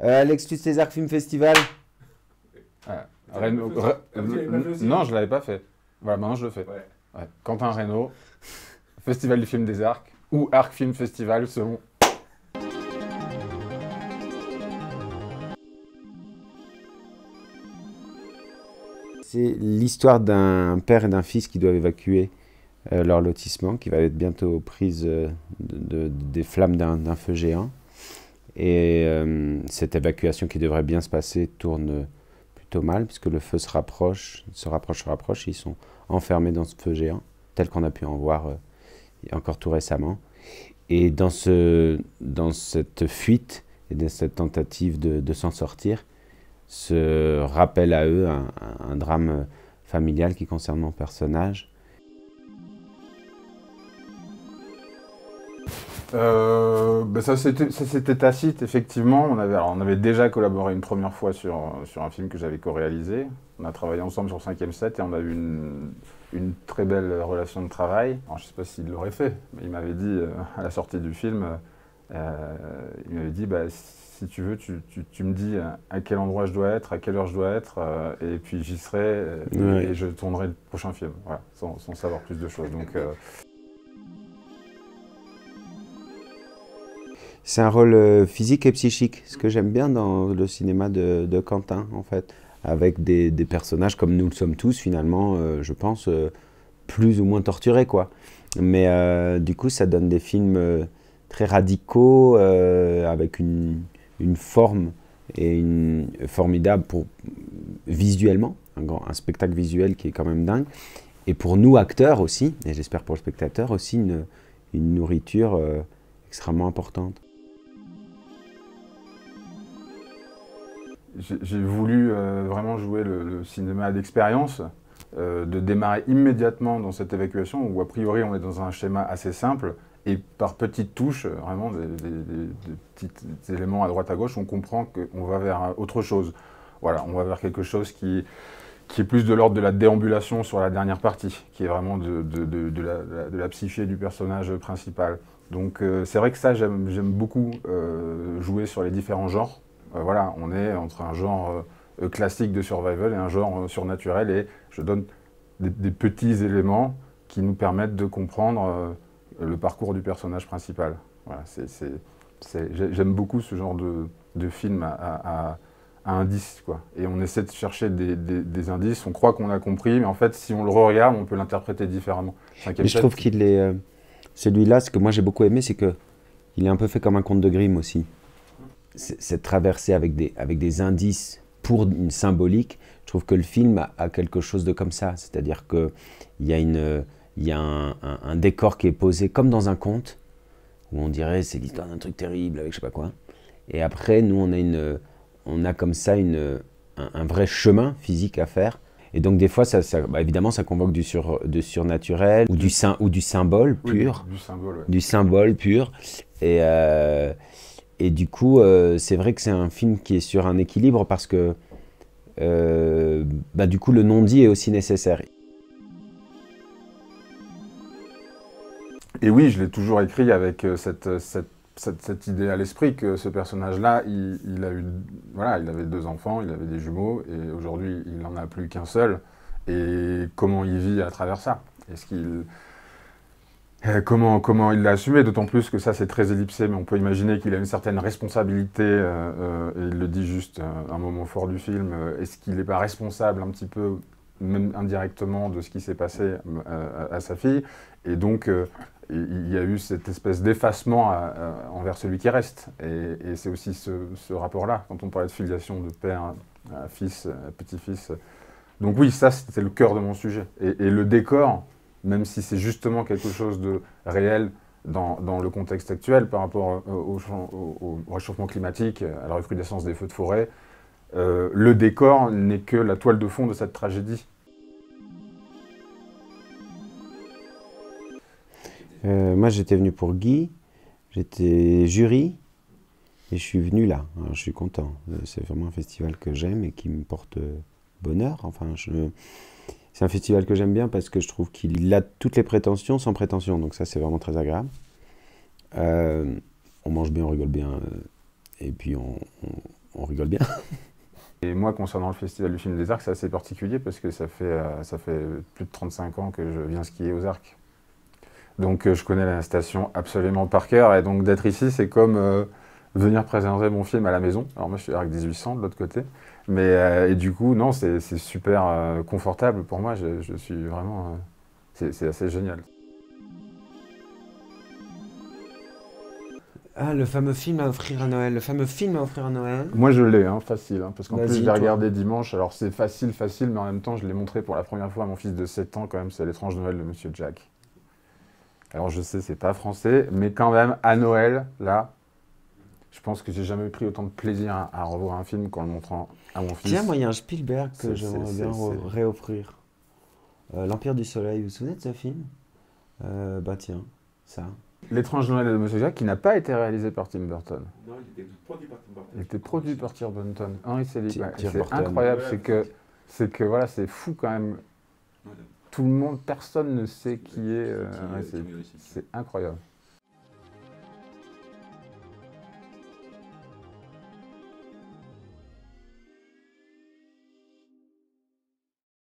L'Excuse César Film Festival. Ah, non, je l'avais pas fait. Voilà, maintenant je le fais. Ouais. Ouais. Quentin Reynaud, Festival du film des Arcs, ou Arc Film Festival selon. C'est l'histoire d'un père et d'un fils qui doivent évacuer leur lotissement, qui va être bientôt aux prises des flammes d'un feu géant. Et cette évacuation qui devrait bien se passer tourne plutôt mal, puisque le feu se rapproche, et ils sont enfermés dans ce feu géant, tel qu'on a pu en voir encore tout récemment. Et dans cette fuite et dans cette tentative de s'en sortir, se rappelle à eux un drame familial qui concerne mon personnage. Ça c'était tacite, effectivement. On avait déjà collaboré une première fois sur un film que j'avais co-réalisé. On a travaillé ensemble sur 5e set et on a eu une très belle relation de travail. Alors, je ne sais pas s'il l'aurait fait, mais il m'avait dit à la sortie du film, il m'avait dit si tu veux, tu me dis à quel endroit je dois être, à quelle heure je dois être, et puis j'y serai et je tournerai le prochain film, voilà, sans savoir plus de choses. Donc, c'est un rôle physique et psychique, ce que j'aime bien dans le cinéma de Quentin, en fait, avec des personnages comme nous le sommes tous, finalement, je pense, plus ou moins torturés, quoi. Mais du coup, ça donne des films très radicaux, avec une forme et formidable visuellement, un spectacle visuel qui est quand même dingue. Et pour nous, acteurs aussi, et j'espère pour le spectateur aussi, une nourriture extrêmement importante. J'ai voulu vraiment jouer le cinéma d'expérience, de démarrer immédiatement dans cette évacuation où a priori on est dans un schéma assez simple et par petites touches, vraiment des petits éléments à droite à gauche, on comprend qu'on va vers autre chose. Voilà, on va vers quelque chose qui est plus de l'ordre de la déambulation sur la dernière partie, qui est vraiment de la psyché du personnage principal. Donc c'est vrai que ça, j'aime beaucoup jouer sur les différents genres. Voilà, on est entre un genre classique de survival et un genre surnaturel, et je donne des petits éléments qui nous permettent de comprendre le parcours du personnage principal. Voilà, j'aime beaucoup ce genre de film à indices, quoi. Et on essaie de chercher des indices, on croit qu'on a compris, mais en fait, si on le re-regarde, on peut l'interpréter différemment. Mais je trouve qu'il est... celui-là, ce que moi j'ai beaucoup aimé, c'est qu'il est un peu fait comme un conte de Grimm aussi. Cette traversée avec des indices pour une symbolique, je trouve que le film a quelque chose de comme ça. C'est-à-dire qu'il y a un décor qui est posé comme dans un conte, où on dirait c'est l'histoire d'un truc terrible avec je sais pas quoi. Et après, nous, on a comme ça un vrai chemin physique à faire. Et donc des fois, évidemment, ça convoque du surnaturel ou du symbole pur. Oui, du symbole, ouais. Du symbole pur. Et du coup, c'est vrai que c'est un film qui est sur un équilibre parce que du coup, le non-dit est aussi nécessaire. Et oui, je l'ai toujours écrit avec cette idée à l'esprit que ce personnage-là, il avait 2 enfants, il avait des jumeaux, et aujourd'hui, il n'en a plus qu'un seul. Et comment il vit à travers ça? Comment il l'a assumé? D'autant plus que ça, c'est très ellipsé, mais on peut imaginer qu'il a une certaine responsabilité, et il le dit juste un moment fort du film. Est-ce qu'il n'est pas responsable un petit peu, même indirectement, de ce qui s'est passé à sa fille? Et donc, il y a eu cette espèce d'effacement envers celui qui reste. Et c'est aussi ce rapport-là, quand on parlait de filiation de père à fils, à petit-fils. Donc oui, ça, c'était le cœur de mon sujet. Et le décor, même si c'est justement quelque chose de réel dans le contexte actuel par rapport au réchauffement climatique, à la recrudescence des feux de forêt, le décor n'est que la toile de fond de cette tragédie. Moi, j'étais venu pour Guy, j'étais jury, et je suis venu là. Alors, je suis content. C'est vraiment un festival que j'aime et qui me porte bonheur. Enfin, c'est un festival que j'aime bien parce que je trouve qu'il a toutes les prétentions sans prétention. Donc ça, c'est vraiment très agréable. On mange bien, on rigole bien. Et puis, rigole bien. Et moi, concernant le Festival du film des Arcs, c'est assez particulier parce que ça fait plus de 35 ans que je viens skier aux Arcs. Donc je connais la station absolument par cœur, et donc d'être ici, c'est comme venir présenter mon film à la maison. Alors moi, je suis à Arc 1800 de l'autre côté, mais et du coup, non, c'est super confortable pour moi. Je suis vraiment, c'est assez génial. Ah, le fameux film à offrir à Noël. Le fameux film à offrir à Noël. Moi, je l'ai, hein, facile, hein, parce qu'en plus, Vas-y, je l'ai toi. regardé dimanche. Alors c'est facile, mais en même temps, je l'ai montré pour la première fois à mon fils de 7 ans quand même. C'est L'étrange Noël de Monsieur Jack. Alors je sais, c'est pas français, mais quand même, à Noël, là, je pense que j'ai jamais pris autant de plaisir à revoir un film qu'en le montrant à mon fils. Tiens, moi, il y a un Spielberg que C'est- j'aimerais c'est- bien c'est- réoffrir. L'Empire du Soleil, vous vous souvenez de ce film? Bah tiens, ça. L'étrange Noël de Monsieur Jack, qui n'a pas été réalisé par Tim Burton. Non, il était produit par Tim Burton. Il était produit par Tim Burton. Henry Selick. Ouais, Tim c'est Burton. incroyable, Ouais, c'est que voilà, c'est fou quand même. Voilà. Tout le monde, personne ne sait qui est Qui Henry est Selick. Henry Selick. C'est incroyable.